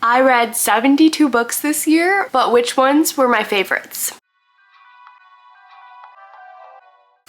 I read 72 books this year, but which ones were my favorites?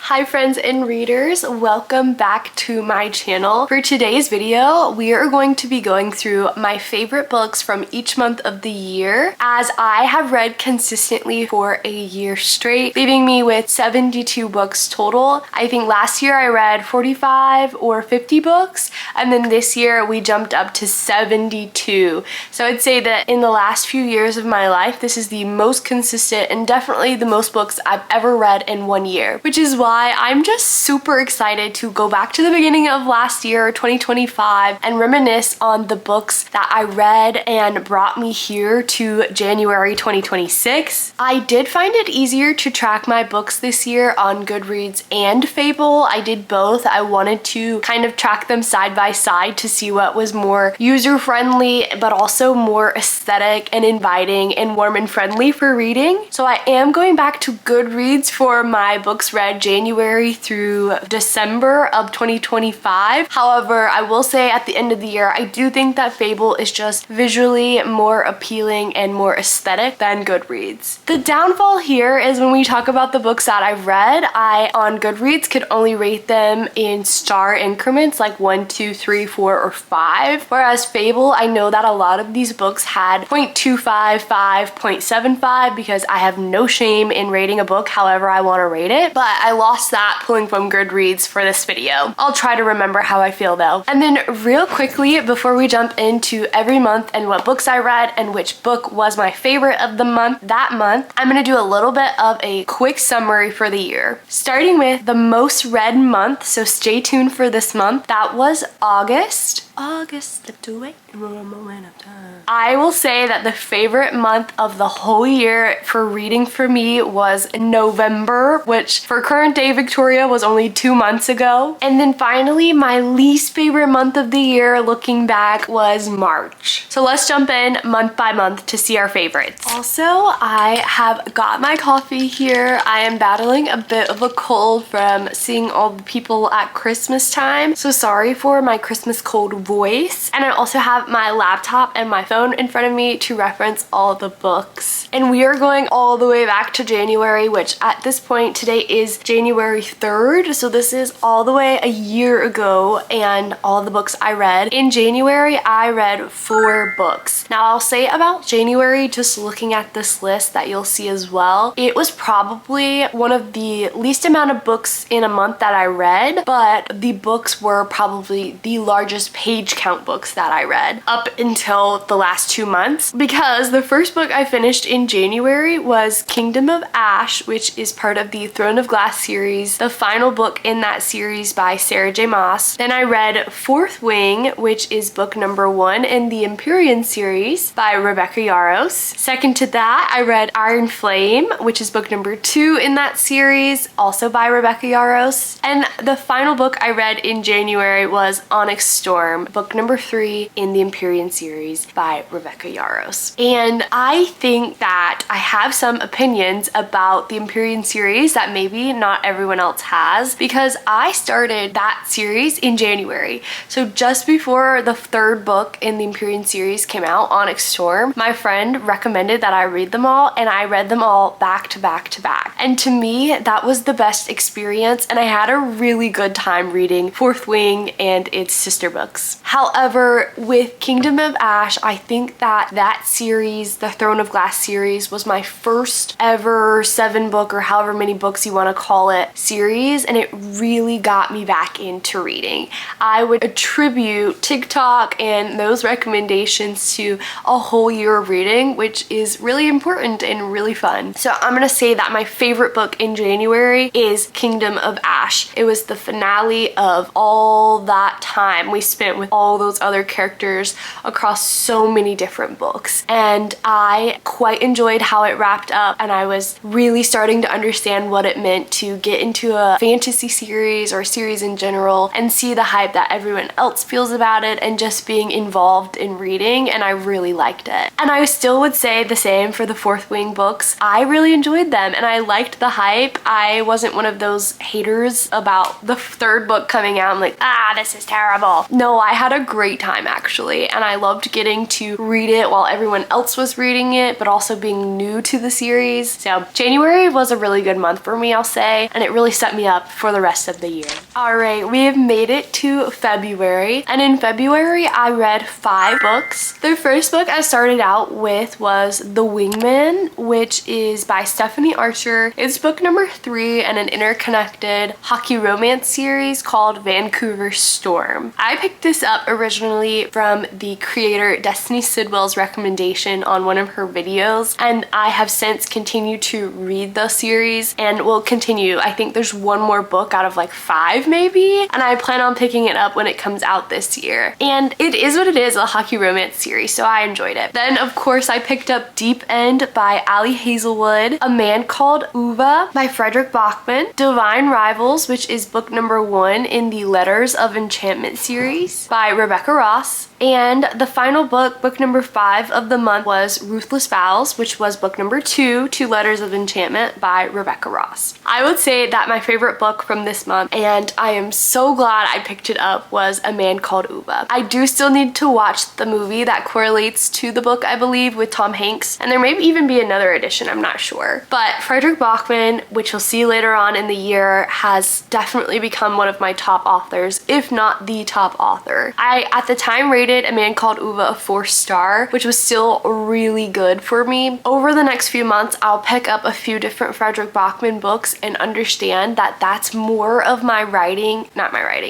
Hi friends and readers, welcome back to my channel. For today's video, we are going to be going through my favorite books from each month of the year, as I have read consistently for a year straight, leaving me with 72 books total. I think last year I read 45 or 50 books, and then this year we jumped up to 72. So I'd say that in the last few years of my life, this is the most consistent and definitely the most books I've ever read in one year, which is why I'm just super excited to go back to the beginning of last year, 2025, and reminisce on the books that I read and brought me here to January 2026. I did find it easier to track my books this year on Goodreads and Fable. I did both. I wanted to kind of track them side by side to see what was more user-friendly, but also more aesthetic and inviting and warm and friendly for reading. So I am going back to Goodreads for my books read January through December of 2025. However, I will say at the end of the year, I do think that Fable is just visually more appealing and more aesthetic than Goodreads. The downfall here is when we talk about the books that I've read, I on Goodreads could only rate them in star increments like 1, 2, 3, 4, or 5. Whereas Fable, I know that a lot of these books had 0.25, 5, 0.75 because I have no shame in rating a book however I want to rate it, but I lost that pulling from Goodreads for this video. I'll try to remember how I feel though. And then real quickly, before we jump into every month and what books I read and which book was my favorite of the month that month, I'm gonna do a little bit of a quick summary for the year. Starting with the most read month, so stay tuned for this month. That was August. August slipped away in a moment of time. I will say that the favorite month of the whole year for reading for me was November, which for current day Victoria was only 2 months ago. And then finally, my least favorite month of the year looking back was March. So let's jump in month by month to see our favorites. Also, I have got my coffee here. I am battling a bit of a cold from seeing all the people at Christmas time. So sorry for my Christmas cold voice. And I also have my laptop and my phone in front of me to reference all the books. And we are going all the way back to January, which at this point today is January 3rd. So this is all the way a year ago and all the books I read. In January, I read 4 books. Now I'll say about January, just looking at this list that you'll see as well, it was probably one of the least amount of books in a month that I read, but the books were probably the largest page count books that I read up until the last 2 months, because the first book I finished in January was Kingdom of Ash, which is part of the Throne of Glass series, the final book in that series by Sarah J Maas. Then I read Fourth Wing, which is book number 1 in the Empyrean series by Rebecca Yarros. Second to that, I read Iron Flame, which is book number 2 in that series, also by Rebecca Yarros. And the final book I read in January was Onyx Storm, book number 3 in the Empyrean series by Rebecca Yarros. And I think that I have some opinions about the Empyrean series that maybe not everyone else has, because I started that series in January. So just before the 3rd book in the Empyrean series came out, Onyx Storm, my friend recommended that I read them all, and I read them all back to back to back. And to me, that was the best experience, and I had a really good time reading Fourth Wing and its sister books. However, with Kingdom of Ash, I think that series, the Throne of Glass series, was my first ever 7-book or however many books you want to call it series, and it really got me back into reading. I would attribute TikTok and those recommendations to a whole year of reading, which is really important and really fun. So I'm gonna say that my favorite book in January is Kingdom of Ash. It was the finale of all that time we spent with all those other characters across so many different books, and I quite enjoyed how it wrapped up, and I was really starting to understand what it meant to get into a fantasy series or a series in general and see the hype that everyone else feels about it and just being involved in reading, and I really liked it. And I still would say the same for the Fourth Wing books. I really enjoyed them and I liked the hype. I wasn't one of those haters about the 3rd book coming out. I'm like, this is terrible. No, I I had a great time actually, and I loved getting to read it while everyone else was reading it, but also being new to the series. So January was a really good month for me, I'll say, and it really set me up for the rest of the year. All right, we have made it to February, and in February I read 5 books. The first book I started out with was The Wingman, which is by Stephanie Archer. It's book number 3 in an interconnected hockey romance series called Vancouver Storm. I picked this up originally from the creator Destiny Sidwell's recommendation on one of her videos, and I have since continued to read the series and will continue. I think there's one more book out of like 5 maybe, and I plan on picking it up when it comes out this year. And it is what it is, a hockey romance series, so I enjoyed it. Then of course I picked up Deep End by Ali Hazelwood, A Man Called Ove by Fredrik Backman, Divine Rivals, which is book number 1 in the Letters of Enchantment series by Rebecca Ross, and the final book, book number 5 of the month, was Ruthless Vows, which was book number 2 to Letters of Enchantment by Rebecca Ross. I would say that my favorite book from this month, and I am so glad I picked it up, was A Man Called Ove. I do still need to watch the movie that correlates to the book, I believe, with Tom Hanks, and there may even be another edition, I'm not sure. But Fredrik Backman, which you'll see later on in the year, has definitely become one of my top authors, if not the top author. I, at the time, rated A Man Called Ove a 4-star, which was still really good for me. Over the next few months, I'll pick up a few different Fredrik Backman books and understand that that's more of my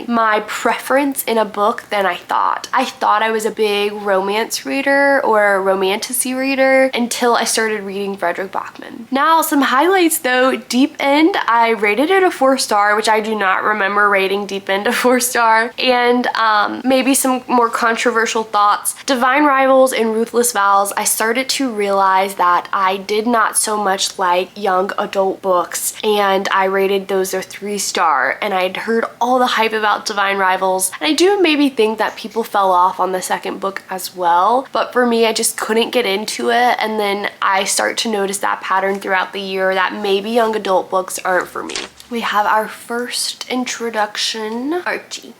my preference in a book than I thought. I thought I was a big romance reader or a romantasy reader until I started reading Fredrik Backman. Now, some highlights though. Deep End, I rated it a 4-star, which I do not remember rating Deep End a 4-star, and maybe some more controversial thoughts. Divine Rivals and Ruthless Vows, I started to realize that I did not so much like young adult books, and I rated those a 3-star, and I'd heard all the hype about Divine Rivals, and I do maybe think that people fell off on the second book as well, but for me I just couldn't get into it, and then I start to notice that pattern throughout the year that maybe young adult books aren't for me. We have our first introduction. Archie.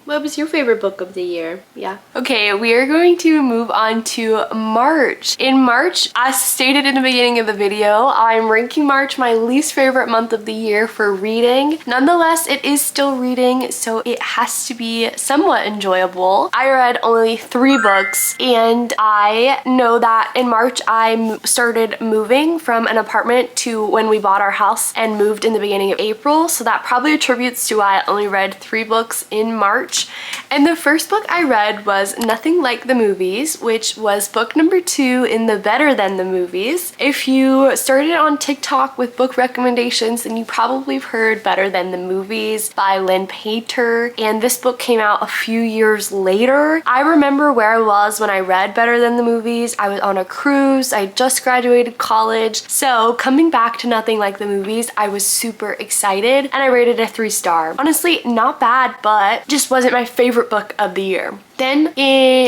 What was your favorite book of the year? Yeah. Okay, we are going to move on to March. In March, as stated in the beginning of the video, I'm ranking March my least favorite month of the year for reading. Nonetheless, it is still reading, so it has to be somewhat enjoyable. I read only 3 books, and I know that in March I started moving from an apartment to when we bought our house and moved in the beginning of April, so that probably attributes to why I only read 3 books in March. And the first book I read was Nothing Like the Movies, which was book number 2 in the Better Than the Movies. If you started on TikTok with book recommendations, then you probably have heard Better Than the Movies by Lynn Painter, and this book came out a few years later. I remember where I was when I read Better Than the Movies. I was on a cruise, I just graduated college, so coming back to Nothing Like the Movies, I was super excited, and I rated a 3-star. Honestly, not bad, but just wasn't my favorite book of the year. Then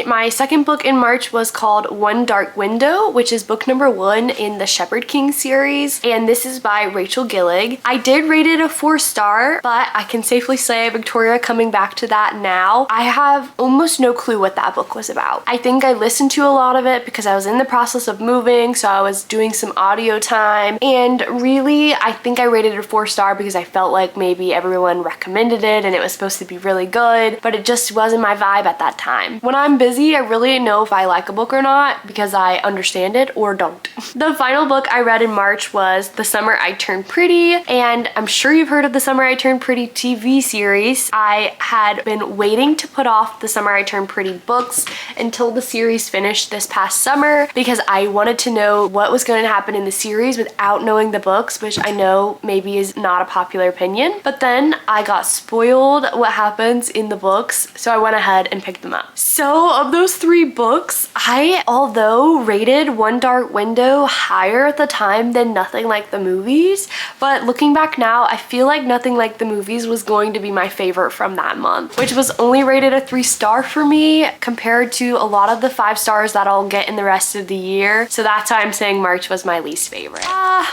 my second book in March was called One Dark Window, which is book number 1 in the Shepherd King series, and this is by Rachel Gillig. I did rate it a 4-star, but I can safely say, Victoria, coming back to that now, I have almost no clue what that book was about. I think I listened to a lot of it because I was in the process of moving, so I was doing some audio time, and really I think I rated it a 4-star because I felt like maybe everyone recommended it and it was supposed to be really good, but it just wasn't my vibe at that time. When I'm busy, I really know if I like a book or not because I understand it or don't. The final book I read in March was The Summer I Turned Pretty, and I'm sure you've heard of The Summer I Turned Pretty TV series. I had been waiting to put off The Summer I Turned Pretty books until the series finished this past summer because I wanted to know what was going to happen in the series without knowing the books, which I know maybe is not a popular opinion. But then I got spoiled what happens in the books, so I went ahead and picked them So of those 3 books, I, although rated One Dark Window higher at the time than Nothing Like the Movies, but looking back now, I feel like Nothing Like the Movies was going to be my favorite from that month, which was only rated a 3-star for me compared to a lot of the 5 stars that I'll get in the rest of the year. So that's why I'm saying March was my least favorite.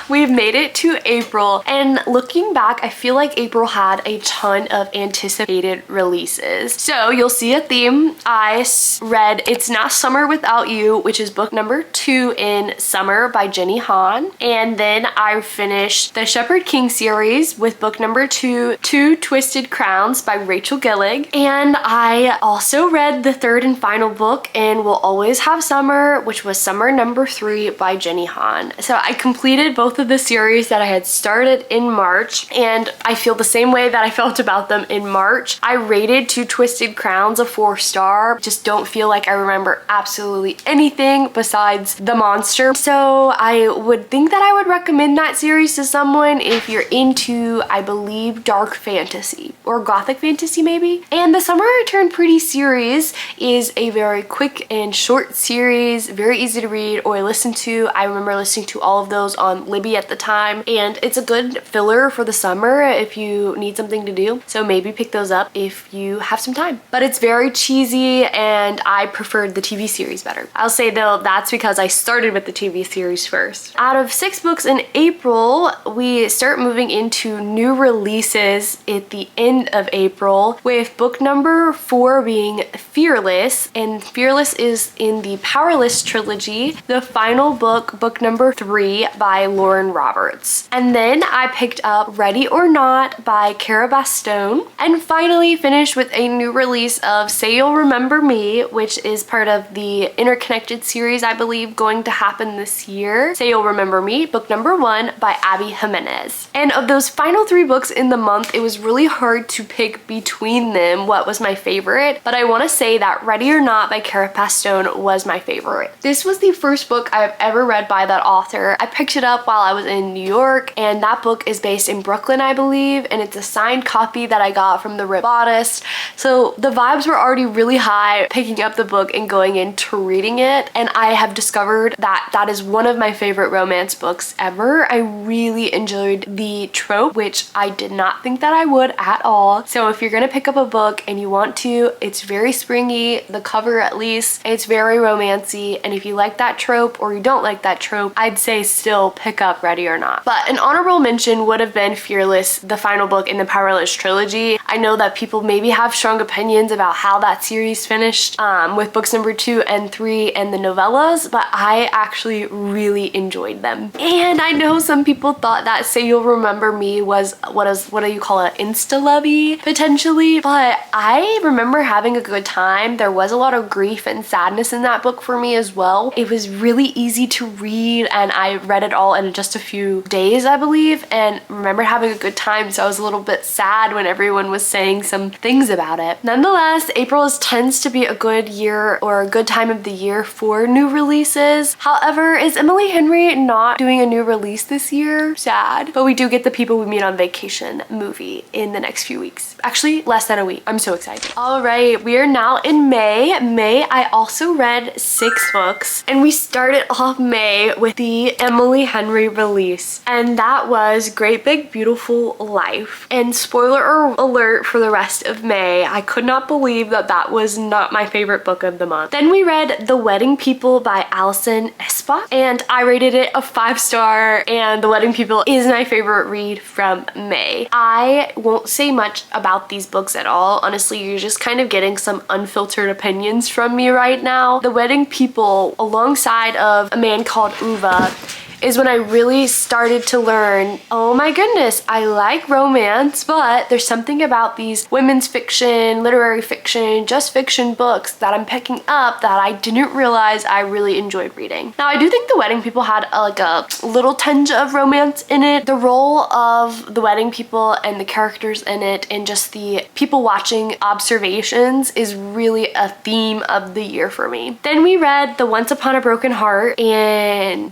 We've made it to April, and looking back, I feel like April had a ton of anticipated releases. So you'll see a theme. I read It's Not Summer Without You, which is book number 2 in Summer by Jenny Han. And then I finished the Shepherd King series with book number 2, Two Twisted Crowns by Rachel Gillig. And I also read the 3rd and final book in We'll Always Have Summer, which was Summer number 3 by Jenny Han. So I completed both of the series that I had started in March, and I feel the same way that I felt about them in March. I rated Two Twisted Crowns a 4-star. Just don't feel like I remember absolutely anything besides the monster. So I would think that I would recommend that series to someone if you're into, I believe, dark fantasy or gothic fantasy maybe. And the Summer I Turned Pretty series is a very quick and short series, very easy to read or listen to. I remember listening to all of those on Libby at the time, and it's a good filler for the summer if you need something to do. So maybe pick those up if you have some time. But it's very cheesy, and I preferred the TV series better. I'll say though, that's because I started with the TV series first. Out of 6 books in April, we start moving into new releases at the end of April, with book number 4 being Fearless, and Fearless is in the Powerless trilogy, the final book, book number 3 by Lauren Roberts. And then I picked up Ready or Not by Cara Bastone, and finally finished with a new release of Say You'll Remember Me, which is part of the Interconnected series, I believe, going to happen this year. Say You'll Remember Me, book number 1 by Abby Jimenez. And of those final 3 books in the month, it was really hard to pick between them what was my favorite, but I want to say that Ready or Not by Cara Bastone was my favorite. This was the first book I've ever read by that author. I picked it up while I was in New York, and that book is based in Brooklyn, I believe, and it's a signed copy that I got from the Rip Bodice. So the vibes were already really high picking up the book and going into reading it, and I have discovered that that is one of my favorite romance books ever. I really enjoyed the trope, which I did not think that I would at all. So if you're gonna pick up a book and you want to, it's very springy, the cover at least, it's very romancy, and if you like that trope or you don't like that trope, I'd say still pick up Ready or Not. But an honorable mention would have been Fearless, the final book in the Powerless trilogy. I know that people maybe have strong opinions about how that series finished with books number 2 and 3 and the novellas, but I actually really enjoyed them. And I know some people thought that Say You'll Remember Me was what do you call it, insta-lovey potentially, but I remember having a good time. There was a lot of grief and sadness in that book for me as well. It was really easy to read, and I read it all in just a few days, I believe, and remember having a good time, so I was a little bit sad when everyone was saying some things about it. Nonetheless, April tends to be a good year or a good time of the year for new releases. However, is Emily Henry not doing a new release this year? Sad. But we do get The People We Meet on Vacation movie in the next few weeks. Actually, less than a week. I'm so excited. All right, we are now in May. May, I also read 6 books, and we started off May with the Emily Henry release, and that was Great Big Beautiful Life. And spoiler alert for the rest of May, I could not believe that that was not my favorite book of the month. Then we read The Wedding People by Alison Espach, and I rated it a 5-star, and The Wedding People is my favorite read from May. I won't say much about these books at all. Honestly, you're just kind of getting some unfiltered opinions from me right now. The Wedding People, alongside of A Man Called Ove, is when I really started to learn, oh my goodness, I like romance, but there's something about these women's fiction, literary fiction, just fiction books that I'm picking up that I didn't realize I really enjoyed reading. Now, I do think The Wedding People had like a little tinge of romance in it. The role of The Wedding People and the characters in it and just the people watching observations is really a theme of the year for me. Then we read The Once Upon a Broken Heart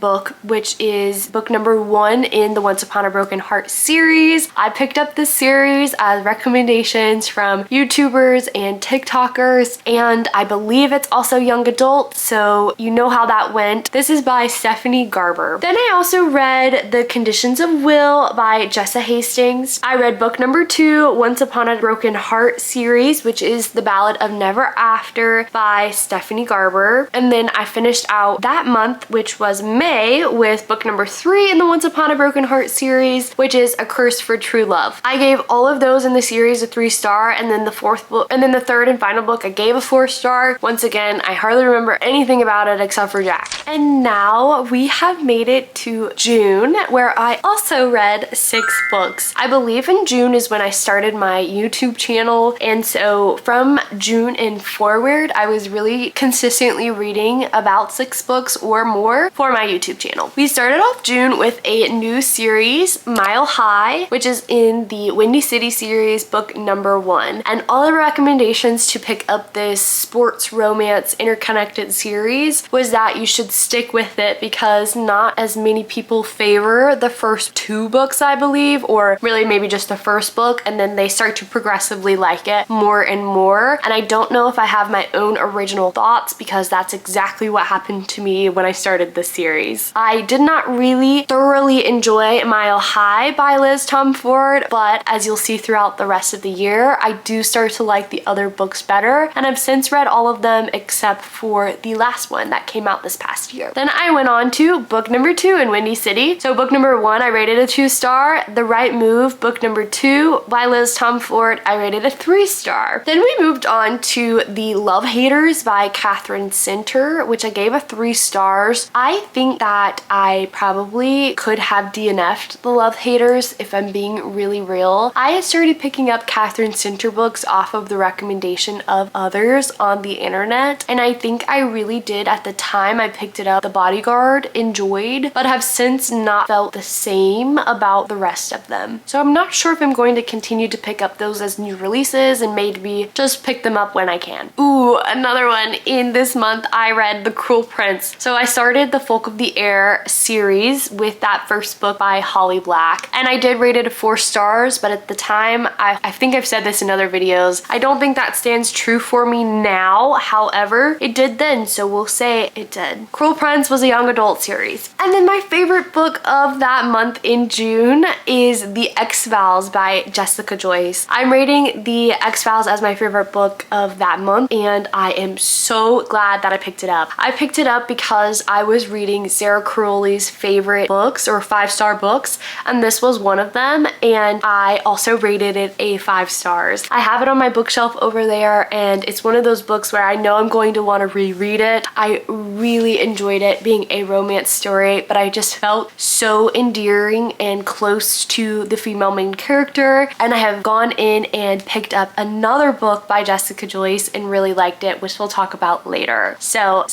book, which which is book number 1 in the Once Upon a Broken Heart series. I picked up this series as recommendations from YouTubers and TikTokers, and I believe it's also young adult, so you know how that went. This is by Stephanie Garber. Then I also read The Conditions of Will by Jessa Hastings. I read book number 2, Once Upon a Broken Heart series, which is The Ballad of Never After by Stephanie Garber. And then I finished out that month, which was May, with book number 3 in the Once Upon a Broken Heart series, which is A Curse for True Love. I gave all of those in the series a 3-star, and then the fourth book, and then the third and final book I gave a 4-star. Once again, I hardly remember anything about it except for Jack. And now we have made it to June, where I also read 6 books. I believe in June is when I started my YouTube channel, and so from June and forward, I was really consistently reading about 6 books or more for my YouTube channel. We started off June with a new series, Mile High, which is in the Windy City series, book number 1. And all the recommendations to pick up this sports romance interconnected series was that you should stick with it because not as many people favor the first 2 books, I believe, or really maybe just the first book, and then they start to progressively like it more and more. And I don't know if I have my own original thoughts because that's exactly what happened to me when I started this series. I did not really thoroughly enjoy Mile High by Liz Tomforde, but as you'll see throughout the rest of the year, I do start to like the other books better, and I've since read all of them except for the last one that came out this past year. Then I went on to book number 2 in Windy City. So book number 1, I rated a 2-star. The Right Move, book number 2 by Liz Tomforde, I rated a 3-star. Then we moved on to The Love Haters by Katherine Center, which I gave a 3 stars. I think that I probably could have DNF'd The Love Haters if I'm being really real. I had started picking up Katherine Center books off of the recommendation of others on the internet, and I think I really did at the time I picked it up. The Bodyguard enjoyed, but have since not felt the same about the rest of them. So I'm not sure if I'm going to continue to pick up those as new releases and maybe just pick them up when I can. Ooh, another one. In this month, I read The Cruel Prince. So I started the Folk of the Air series with that first book by Holly Black, and I did rate it a 4 stars, but at the time, I think I've said this in other videos, I don't think that stands true for me now. However, it did then, so we'll say it did. Cruel Prince was a young adult series. And then my favorite book of that month in June is The X-Files by Jessica Joyce. I'm rating The X-Files as my favorite book of that month, and I am so glad that I picked it up. I picked it up because I was reading Sarah Crowley's favorite books, or 5-star books, and this was one of them, and I also rated it a 5 stars. I have it on my bookshelf over there, and it's one of those books where I know I'm going to want to reread it. I really enjoyed it being a romance story, but I just felt so endearing and close to the female main character, and I have gone in and picked up another book by Jessica Joyce and really liked it, which we'll talk about later. So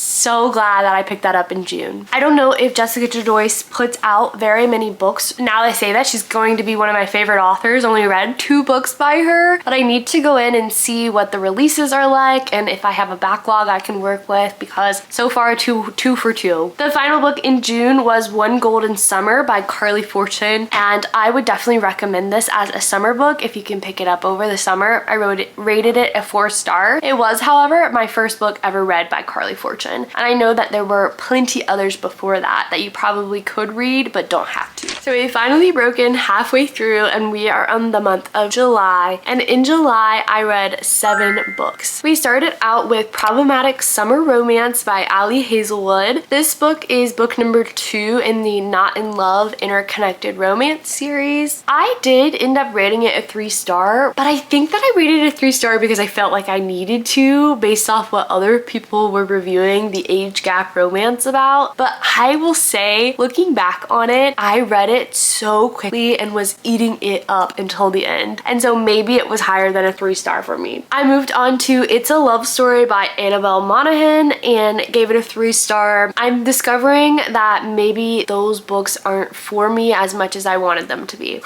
glad that I picked that up in June. I don't know if Jessica Joyce puts out very many books. Now that I say that, she's going to be one of my favorite authors. Only read 2 books by her, but I need to go in and see what the releases are like and if I have a backlog I can work with, because so far two for 2. The final book in June was One Golden Summer by Carly Fortune, and I would definitely recommend this as a summer book if you can pick it up over the summer. I rated it a 4-star. It was, however, my first book ever read by Carly Fortune, and I know that there were plenty others before that you probably could read but don't have to. So we finally broken halfway through, and we are on the month of July, and in July I read 7 books. We started out with Problematic Summer Romance by Ali Hazelwood. This book is book number 2 in the Not in Love Interconnected Romance series. I did end up rating it a 3-star, but I think that I rated it a 3-star because I felt like I needed to based off what other people were reviewing the age gap romance about. But I will say, looking back on it, I read it so quickly and was eating it up until the end. And so maybe it was higher than a 3-star for me. I moved on to It's a Love Story by Annabelle Monaghan and gave it a 3-star. I'm discovering that maybe those books aren't for me as much as I wanted them to be.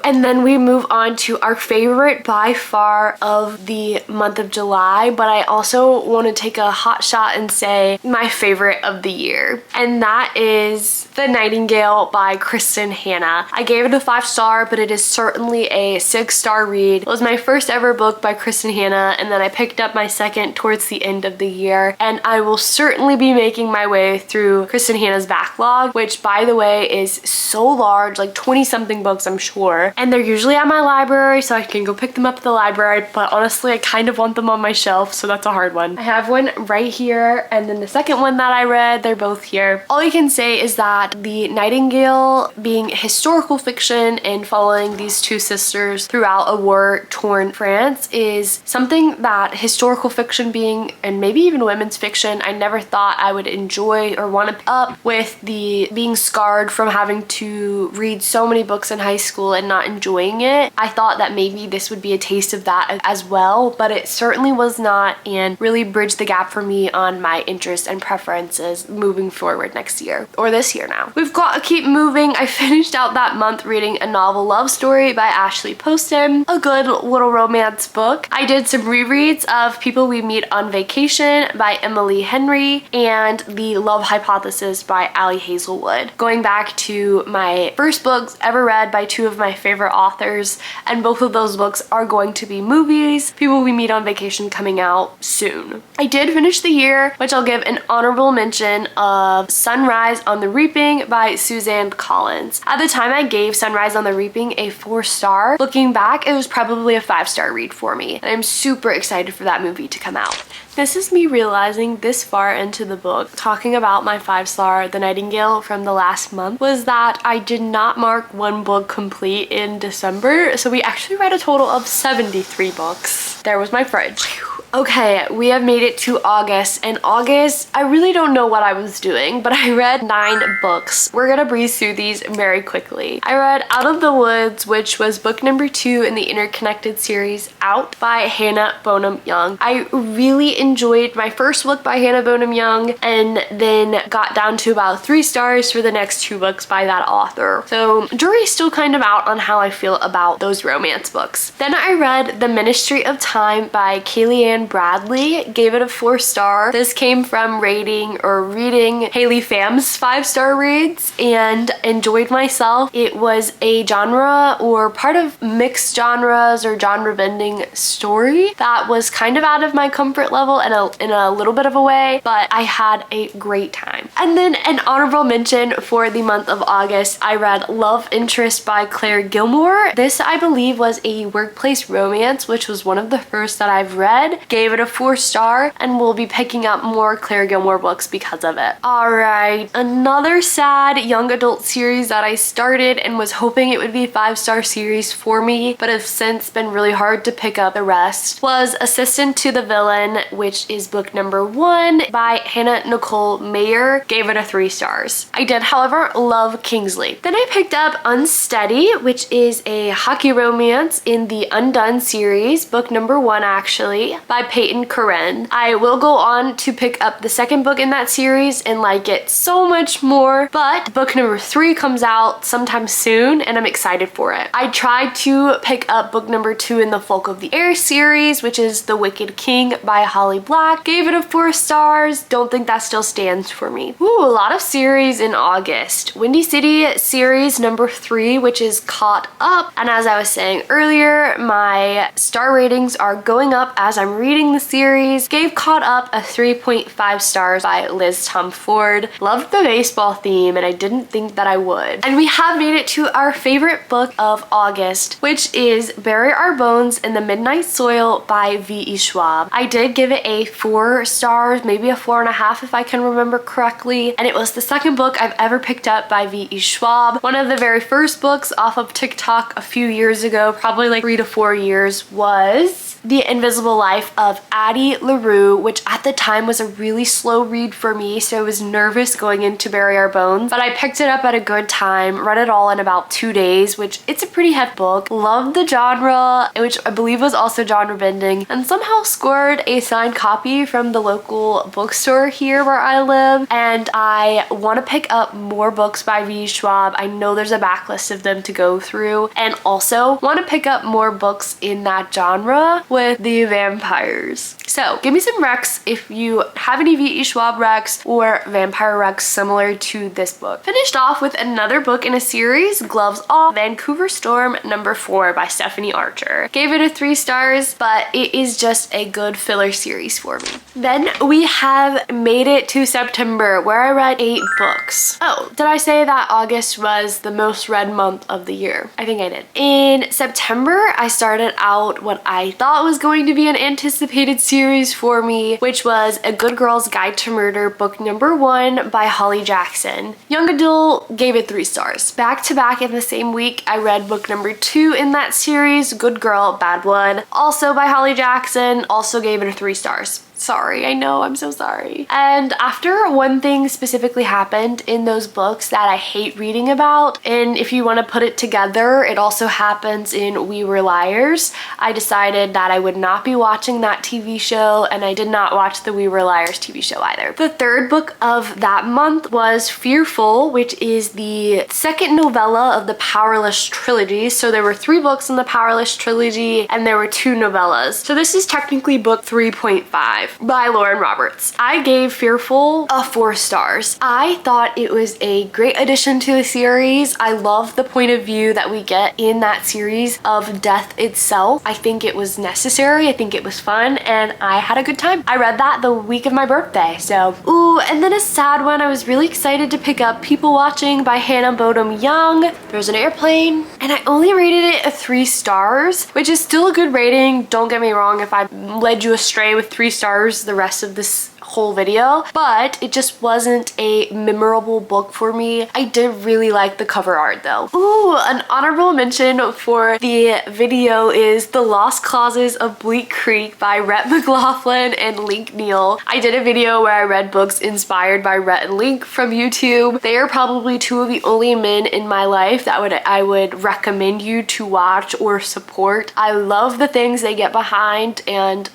And then we move on to our favorite by far of the month of July, but I also want to take a hot shot and say my favorite of the year, and that is The Nightingale by Kristen Hanna. I gave it a 5-star, but it is certainly a 6-star read. It was my first ever book by Kristen Hanna, and then I picked up my second towards the end of the year, and I will certainly be making my way through Kristen Hanna's backlog, which by the way is so large, like 20 something books I'm sure. And they're usually at my library, so I can go pick them up at the library, but honestly I kind of want them on my shelf, so that's a hard one. I have one right here, and then the second one that I read, they're both here. All you can say is that The Nightingale, being historical fiction and following these two sisters throughout a war-torn France, is something that historical fiction being, and maybe even women's fiction, I never thought I would enjoy or want to pick up, with the being scarred from having to read so many books in high school and not enjoying it. I thought that maybe this would be a taste of that as well, but it certainly was not, and really bridged the gap for me on my interests and preferences moving forward next year, or this year now. We've got to keep moving. I finished out that month reading A Novel Love Story by Ashley Poston, a good little romance book. I did some rereads of People We Meet on Vacation by Emily Henry and The Love Hypothesis by Ali Hazelwood, going back to my first books ever read by two of my favorite authors, and both of those books are going to be movies. People We Meet on Vacation coming out soon. I did finish the year, which I'll give an honorable mention of Sunrise on the Reaping by Suzanne Collins. At the time I gave Sunrise on the Reaping a 4-star. Looking back, it was probably a 5-star read for me, and I'm super excited for that movie to come out. This is me realizing this far into the book, talking about my 5-star The Nightingale from the last month, was that I did not mark one book complete in December, so we actually read a total of 73 books. There was my fridge. Okay, we have made it to August, and August, I really don't know what I was doing, but I read 9 books. We're gonna breeze through these very quickly. I read Out of the Woods, which was book number 2 in the Interconnected series Out by Hannah Bonham Young. I really enjoyed my first book by Hannah Bonham Young, and then got down to about 3 stars for the next 2 books by that author. So jury's still kind of out on how I feel about those romance books. Then I read The Ministry of Time by Kaylee Ann Bradley, gave it a 4-star. This came from reading Haley Pham's 5-star reads and enjoyed myself. It was a genre, or part of mixed genres or genre bending story that was kind of out of my comfort level in a little bit of a way, but I had a great time. And then an honorable mention for the month of August, I read Love Interest by Claire Gilmore. This, I believe, was a workplace romance, which was one of the first that I've read. Gave it a 4-star, and will be picking up more Claire Gilmore books because of it. Alright, another sad young adult series that I started and was hoping it would be a 5-star series for me, but have since been really hard to pick up the rest, was Assistant to the Villain, which is book number 1 by Hannah Nicole Mayer. Gave it a 3 stars. I did, however, love Kingsley. Then I picked up Unsteady, which is a hockey romance in the Undone series, book number 1 actually, by Peyton Corinne. I will go on to pick up the second book in that series and like it so much more, but book number 3 comes out sometime soon and I'm excited for it. I tried to pick up book number 2 in the Folk of the Air series, which is The Wicked King by Holly Black. Gave it a 4 stars. Don't think that still stands for me. Ooh, a lot of series in August. Windy City series number 3, which is Caught Up, and as I was saying earlier, my star ratings are going up as I'm reading the series. Gave Caught Up a 3.5 stars by Liz Tom Ford. Loved the baseball theme, and I didn't think that I would. And we have made it to our favorite book of August, which is Bury Our Bones in the Midnight Soil by V.E. Schwab. I did give it a 4 stars, maybe a 4.5 if I can remember correctly, and it was the second book I've ever picked up by V.E. Schwab. One of the very first books off of TikTok a few years ago, probably like 3 to 4 years, was The Invisible Life of Addie LaRue, which at the time was a really slow read for me, so I was nervous going into Bury Our Bones, but I picked it up at a good time, read it all in about 2 days, which it's a pretty hefty book. Loved the genre, which I believe was also genre bending, and somehow scored a signed copy from the local bookstore here where I live. And I want to pick up more books by V. Schwab. I know there's a backlist of them to go through, and also want to pick up more books in that genre with the vampires. So give me some recs if you have any V.E. Schwab recs or vampire recs similar to this book. Finished off with another book in a series, Gloves Off, Vancouver Storm #4 by Stephanie Archer. Gave it a 3 stars, but it is just a good filler series for me. Then we have made it to September, where I read 8 books. Oh, did I say that August was the most read month of the year? I think I did. In September, I started out what I thought was going to be an anticipated series for me, which was A Good Girl's Guide to Murder, book #1 by Holly Jackson. Young adult, gave it 3 stars. Back to back in the same week, I read book #2 in that series, Good Girl, Bad Blood, also by Holly Jackson, also gave it a 3 stars. Sorry, I know, I'm so sorry. And after one thing specifically happened in those books that I hate reading about, and if you want to put it together, it also happens in We Were Liars, I decided that I would not be watching that TV show, and I did not watch the We Were Liars TV show either. The third book of that month was Fearful, which is the second novella of the Powerless trilogy. So there were 3 books in the Powerless trilogy, and there were 2 novellas. So this is technically book 3.5. by Lauren Roberts. I gave Fearful a 4 stars. I thought it was a great addition to the series. I love the point of view that we get in that series of death itself. I think it was necessary. I think it was fun, and I had a good time. I read that the week of my birthday, so. Ooh, and then a sad one. I was really excited to pick up People Watching by Hannah Bodum Young. There's an airplane, and I only rated it a 3 stars, which is still a good rating. Don't get me wrong if I led you astray with 3 stars the rest of this whole video, but it just wasn't a memorable book for me. I did really like the cover art though. Ooh, an honorable mention for the video is The Lost Causes of Bleak Creek by Rhett McLaughlin and Link Neal. I did a video where I read books inspired by Rhett and Link from YouTube. They are probably 2 of the only men in my life that I would recommend you to watch or support. I love the things they get behind, and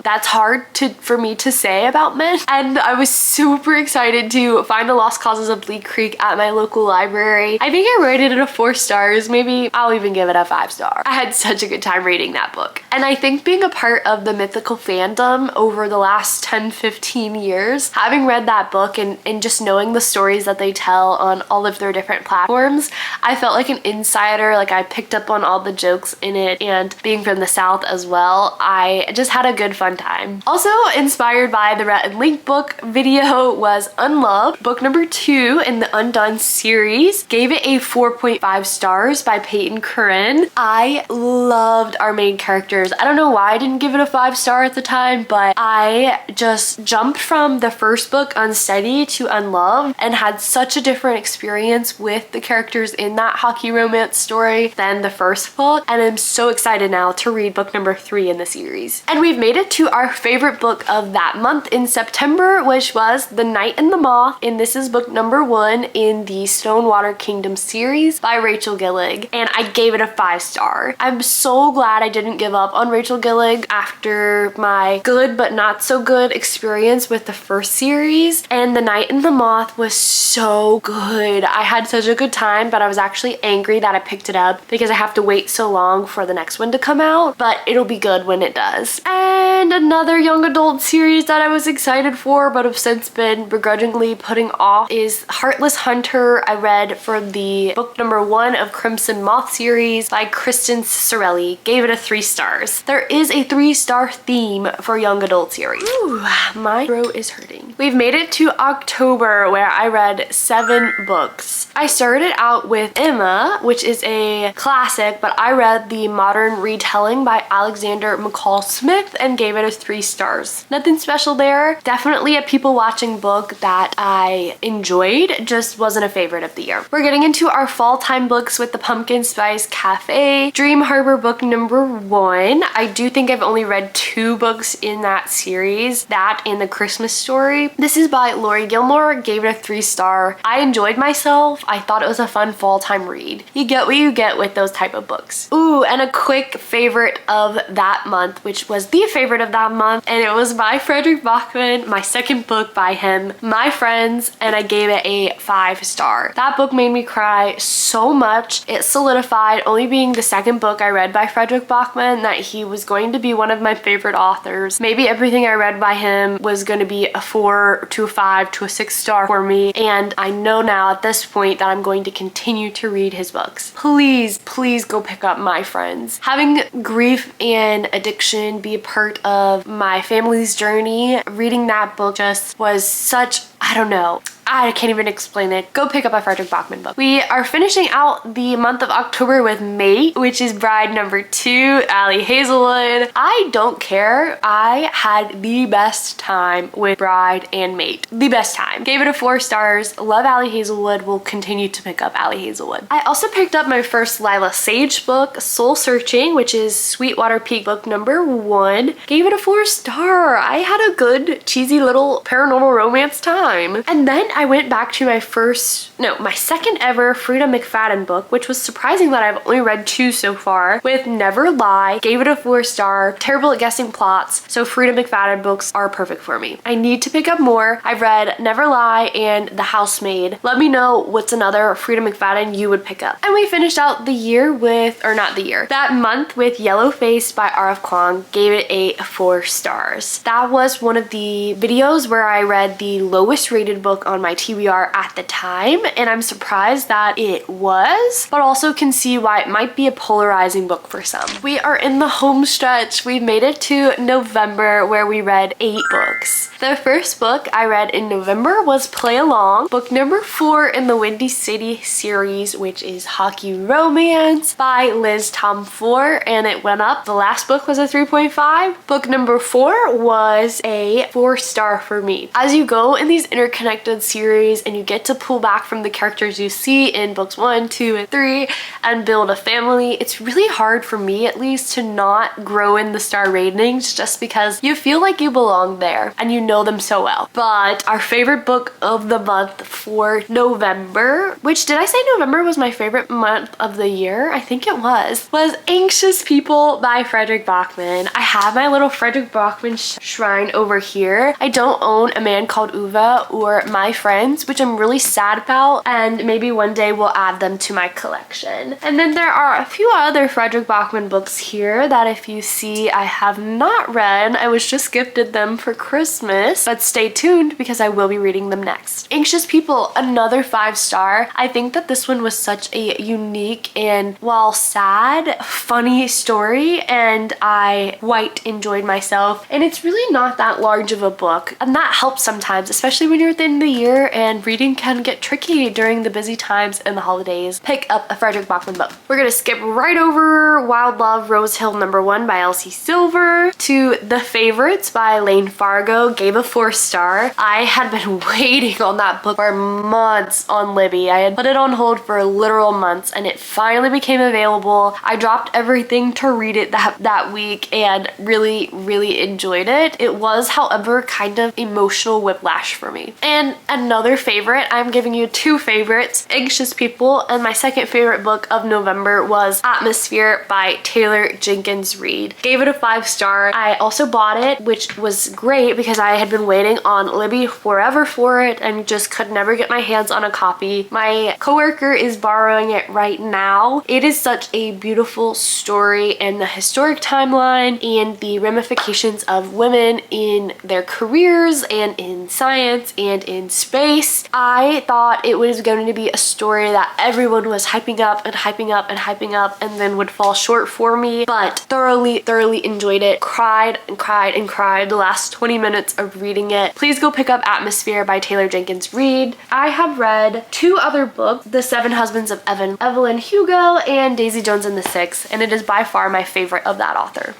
that's hard for me to say about men, and I was super excited to find The Lost Causes of Bleak Creek at my local library. I think I rated it a 4 stars. Maybe I'll even give it a 5 star. I had such a good time reading that book. And I think being a part of the mythical fandom over the last 10-15 years, having read that book and just knowing the stories that they tell on all of their different platforms, I felt like an insider. Like, I picked up on all the jokes in it, and being from the South as well, I just had a good fun time. Also inspired by the Rhett and Link book video was Unloved, book #2 in the Undone series. Gave it a 4.5 stars by Peyton Curran. I loved our main characters. I don't know why I didn't give it a 5 star at the time, but I just jumped from the first book, Unsteady, to Unloved, and had such a different experience with the characters in that hockey romance story than the first book, and I'm so excited now to read book #3 in the series. And we've made it to our favorite book of that month in September, which was The Night and the Moth, and this is book #1 in the Stonewater Kingdom series by Rachel Gillig, and I gave it a 5 star. I'm so glad I didn't give up on Rachel Gillig after my good but not so good experience with the first series, and The Night and the Moth was so good. I had such a good time, but I was actually angry that I picked it up because I have to wait so long for the next one to come out, but it'll be good when it does. And another young adult series that I was excited for but have since been begrudgingly putting off is Heartless Hunter. I read for the book #1 of Crimson Moth series by Kristen Cicerelli. Gave it a 3 stars. There is a 3-star theme for young adult series. Ooh, my throat is hurting. We've made it to October, where I read 7 books. I started out with Emma, which is a classic, but I read the modern retelling by Alexander McCall Smith and gave it a 3 stars. Nothing special there. year. Definitely a people watching book that I enjoyed, just wasn't a favorite of the year. We're getting into our fall time books with the Pumpkin Spice Cafe Dream Harbor book number 1. I do think I've only read 2 books in that series, that and The Christmas Story. This is by Lori Gilmore, gave it a 3-star. I enjoyed myself. I thought it was a fun fall time read. You get what you get with those type of books. Ooh, and a quick favorite of that month, which was the favorite of that month, and it was by Fredrik Backman, my second book by him, My Friends, and I gave it a 5-star. That book made me cry so much. It solidified, only being the second book I read by Fredrik Backman, that he was going to be one of my favorite authors. Maybe everything I read by him was going to be a 4 to a 5 to a 6-star for me, and I know now at this point that I'm going to continue to read his books. Please, please go pick up My Friends. Having grief and addiction be a part of my family's journey, reading that book just was such, I don't know, I can't even explain it. Go pick up a Fredrik Backman book. We are finishing out the month of October with Mate, which is Bride number 2, Ali Hazelwood. I don't care. I had the best time with Bride and Mate. The best time. Gave it a 4 stars. Love Ali Hazelwood. Will continue to pick up Ali Hazelwood. I also picked up my first Lila Sage book, Soul Searching, which is Sweetwater Peak book number 1. Gave it a 4-star. I had a good, cheesy little paranormal romance time. And then I went back to my second ever Frida McFadden book, which was surprising that I've only read 2 so far, with Never Lie. Gave it a 4-star. Terrible at guessing plots, so Frida McFadden books are perfect for me. I need to pick up more. I've read Never Lie and The Housemaid. Let me know what's another Frida McFadden you would pick up. And we finished out the year with, or not the year, that month with Yellow Face by R.F. Kuang. Gave it a 4 stars. That was one of the videos where I read the lowest rated book on my TBR at the time, and I'm surprised that it was, but also can see why it might be a polarizing book for some. We are in the home stretch. We've made it to November, where we read 8 books. The first book I read in November was Play Along, book number 4 in the Windy City series, which is Hockey Romance by Liz Tomfore, and it went up. The last book was a 3.5. Book number 4 was a 4-star for me. As you go in these interconnected series and you get to pull back from the characters you see in books 1, 2, and 3 and build a family, it's really hard for me at least to not grow in the star ratings, just because you feel like you belong there and you know them so well. But our favorite book of the month for November, which, did I say November was my favorite month of the year? I think it was Anxious People by Fredrik Backman. I have my little Fredrik Backman shrine over here. I don't own A Man Called Uva or My Friends, which I'm really sad about, and maybe one day we'll add them to my collection. And then there are a few other Fredrik Backman books here that, if you see, I have not read. I was just gifted them for Christmas, but stay tuned because I will be reading them next. Anxious People, another 5-star. I think that this one was such a unique and, while sad, funny story, and I quite enjoyed myself. And it's really not that large of a book, and that helps sometimes, especially when you're within the year and reading can get tricky during the busy times and the holidays. Pick up a Fredrik Backman book. We're gonna skip right over Wild Love Rose Hill number 1 by Elsie Silver to The Favorites by Lane Fargo. Gave a 4-star. I had been waiting on that book for months on Libby. I had put it on hold for literal months, and it finally became available. I dropped everything to read it that week and really enjoyed it. It was, however, kind of emotional whiplash for me. And another favorite, I'm giving you 2 favorites, Anxious People, and my second favorite book of November was Atmosphere by Taylor Jenkins Reid. Gave it a 5-star. I also bought it, which was great because I had been waiting on Libby forever for it and just could never get my hands on a copy. My coworker is borrowing it right now. It is such a beautiful story, and the historic timeline and the ramifications of women in their careers and in science and in space. I thought it was going to be a story that everyone was hyping up and hyping up and hyping up and then would fall short for me, but thoroughly enjoyed it. Cried and cried and cried the last 20 minutes of reading it. Please go pick up Atmosphere by Taylor Jenkins Reid. I have read 2 other books, The Seven Husbands of Evelyn Hugo and Daisy Jones and the Six, and it is by far my favorite of that author.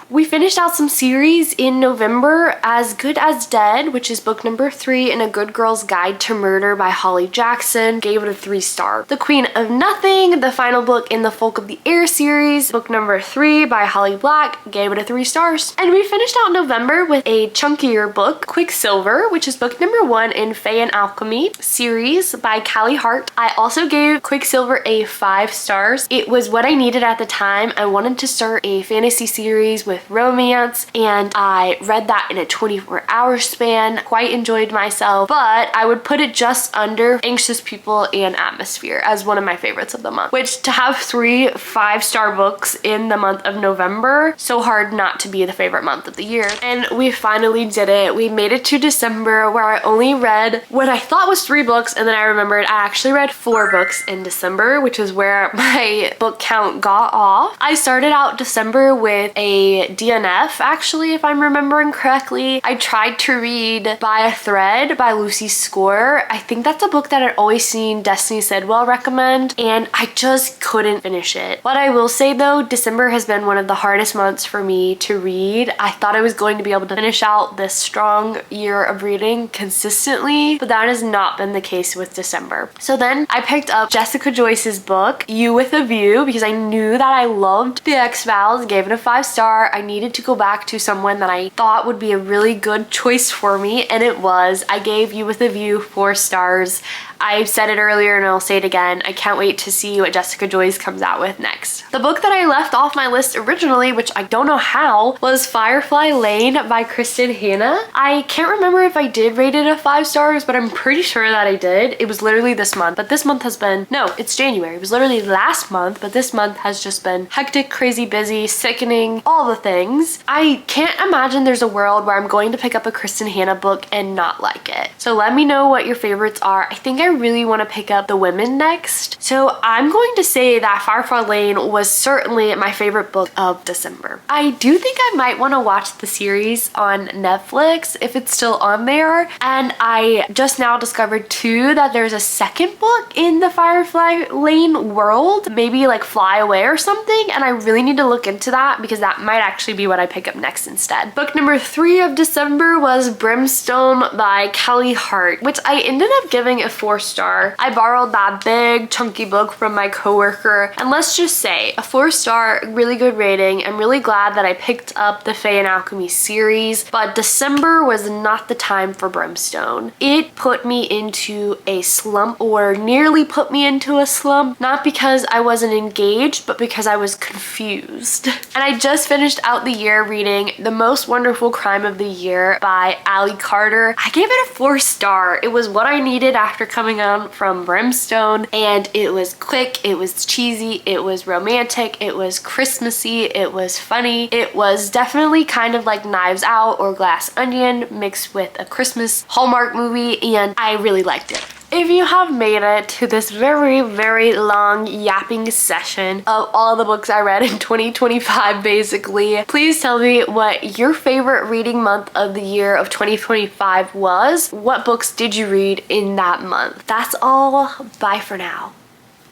We finished out some series in November. As Good as Dead, which is book number 3 in A Good Girl's Guide to Murder by Holly Jackson, gave it a 3-star. The Queen of Nothing, the final book in the Folk of the Air series, book number 3 by Holly Black, gave it a 3 stars. And we finished out November with a chunkier book, Quicksilver, which is book number 1 in Fae and Alchemy series by Callie Hart. I also gave Quicksilver a 5 stars. It was what I needed at the time. I wanted to start a fantasy series with romance, and I read that in a 24-hour span. Quite enjoyed myself, but I would put it just under Anxious People and Atmosphere as one of my favorites of the month, which to have 3 5-star books in the month of November, so hard not to be the favorite month of the year. And we finally did it. We made it to December, where I only read what I thought was 3 books, and then I remembered I actually read 4 books in December, which is where my book count got off. I started out December with a DNF, actually, if I'm remembering correctly. I tried to read By a Thread by Lucy Score. I think that's a book that I'd always seen Destiny Sidwell recommend, and I just couldn't finish it. What I will say though, December has been one of the hardest months for me to read. I thought I was going to be able to finish out this strong year of reading consistently, but that has not been the case with December. So then I picked up Jessica Joyce's book, You with a View, because I knew that I loved The X-Files, gave it a 5-star. I needed to go back to someone that I thought would be a really good choice for me, and it was. I gave You with a View 4 stars. I said it earlier and I'll say it again. I can't wait to see what Jessica Joyce comes out with next. The book that I left off my list originally, which I don't know how, was Firefly Lane by Kristen Hanna. I can't remember if I did rate it a 5 stars, but I'm pretty sure that I did. It was literally this month, but this month has been, no, it's January. It was literally last month, but this month has just been hectic, crazy, busy, sickening, all the things. I can't imagine there's a world where I'm going to pick up a Kristen Hanna book and not like it. So let me know what your favorites are. I think I really want to pick up The Women next. So I'm going to say that Firefly Lane was certainly my favorite book of December. I do think I might want to watch the series on Netflix if it's still on there. And I just now discovered too that there's a second book in the Firefly Lane world, maybe like Fly Away or something. And I really need to look into that because that might actually be what I pick up next instead. Book number 3 of December was Brimstone by Callie Hart, which I ended up giving a 4-star. I borrowed that big chunky book from my coworker, and let's just say a 4-star, really good rating. I'm really glad that I picked up the Fae and Alchemy series, but December was not the time for Brimstone. It put me into a slump, or nearly put me into a slump, not because I wasn't engaged, but because I was confused. And I just finished out the year reading The Most Wonderful Crime of the Year by Ally Carter. I gave it a 4-star. It was what I needed after coming on from Brimstone, and it was quick, it was cheesy, it was romantic, it was Christmassy, it was funny. It was definitely kind of like Knives Out or Glass Onion mixed with a Christmas Hallmark movie, and I really liked it. If you have made it to this very, very long yapping session of all the books I read in 2025, basically, please tell me what your favorite reading month of the year of 2025 was. What books did you read in that month? That's all. Bye for now.